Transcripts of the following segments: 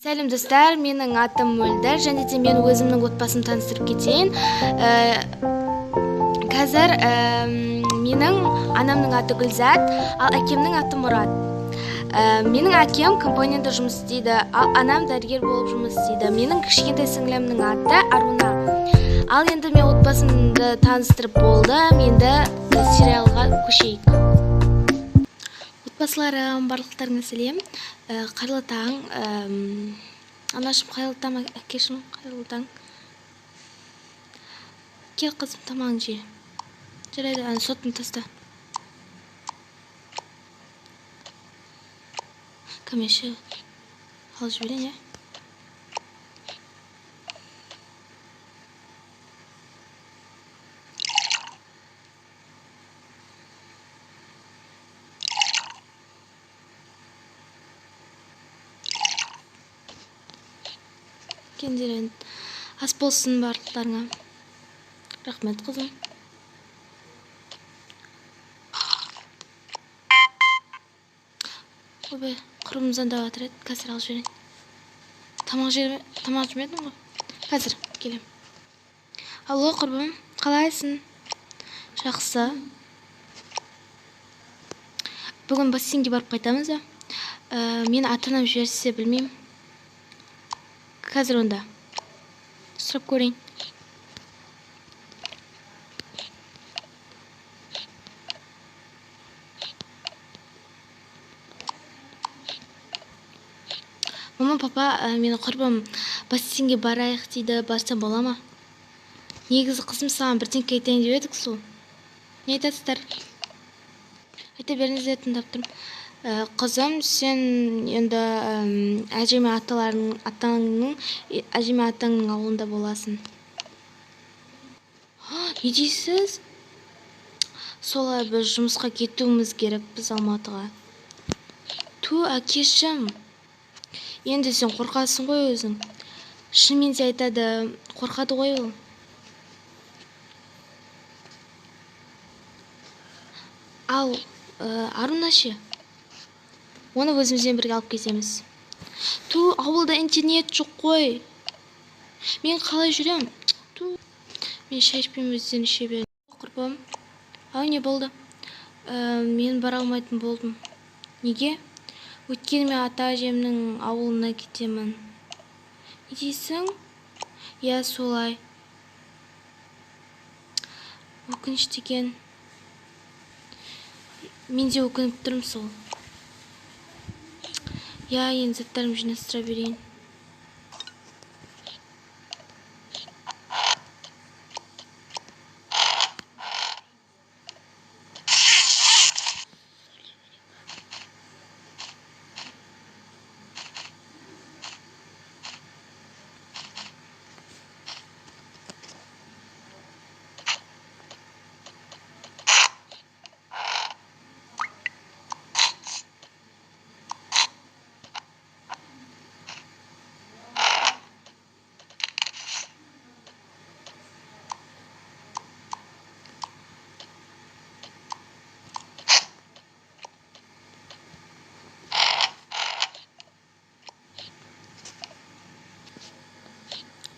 Сәлем достар, менің атым Мөлдір, және де мен өзімнің отбасын таныстырып кетейін. Қазір менің анамның аты Гүлзат, ал әкемнің аты Мұрат. Менің әкем компанияда жұмыс істейді, ал анам дәрігер болып жұмыс істейді. Менің кішкентай сіңлімнің аты Аруна. Ал енді мен отбасымды таныстырып болды, енді сериалға көшейік. Отбасыларым, барлықтарыңа сәлем. Қайырлы таң. Анашым, қайырлы таң, әкешім, қайырлы таң. Кел қызым, тамағын же. Жарайды, сотын таста. Көмеші алып жіберейін, е? Кендерін ас болсын барлықтарыңа. Рахмет, қызым. Обай, құрбым звондап жатыр еді, қазір алып жіберейін. Тамақ жемедің ғой? Қазір келем. Алло, құрбым, қалайсың? Жақсы. Бүгін бассейнге барып қайтамыз да. Мен ата-анам жіберсе білмеймін. Қазір онда сұрап көрейін. Мама, папа, мені құрбым бассейнге барайық дейді, барсам бола ма? Негізі қызым, саған бірдеңке айтайын деп едік сол. Не айтасыздар? Айта беріңіздер, тыңдап тұрмын. Қызым, сен енді әжеме атаңның ауылында боласың. Не дейсіз? Солай біз жұмысқа кетуіміз керек, біз Алматыға. Әкешім. Енді сен қорқасың ғой өзің. Шынымен де айтады, қорқады ғой ол. Ал Аруна ше? Оны өзімізден бірге алып кетеміз. Ауылда интернет жоқ қой. Мен қалай жүрем? Мен шай ішпеймін, өзден іше берем. Құрбым, не болды? Мен бара алмайтын болдым. Неге? Өйткені мен ата-әжемнің ауылына кетемін. Не дейсің? Я, солай. Өкінішті екен. Мен де өкініп тұрмын сол. Я, енді заттарым жинастыра берейін.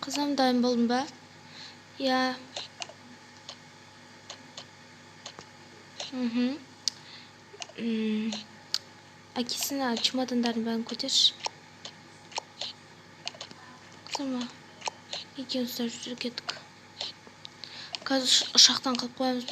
Қызым, дайын болдың ба? Я. Әкесіне чемодандарын бәрін көтерші. Қызыма, екеуміз жүріп кеттік. Қазір ұшақтан қалып қоямыз,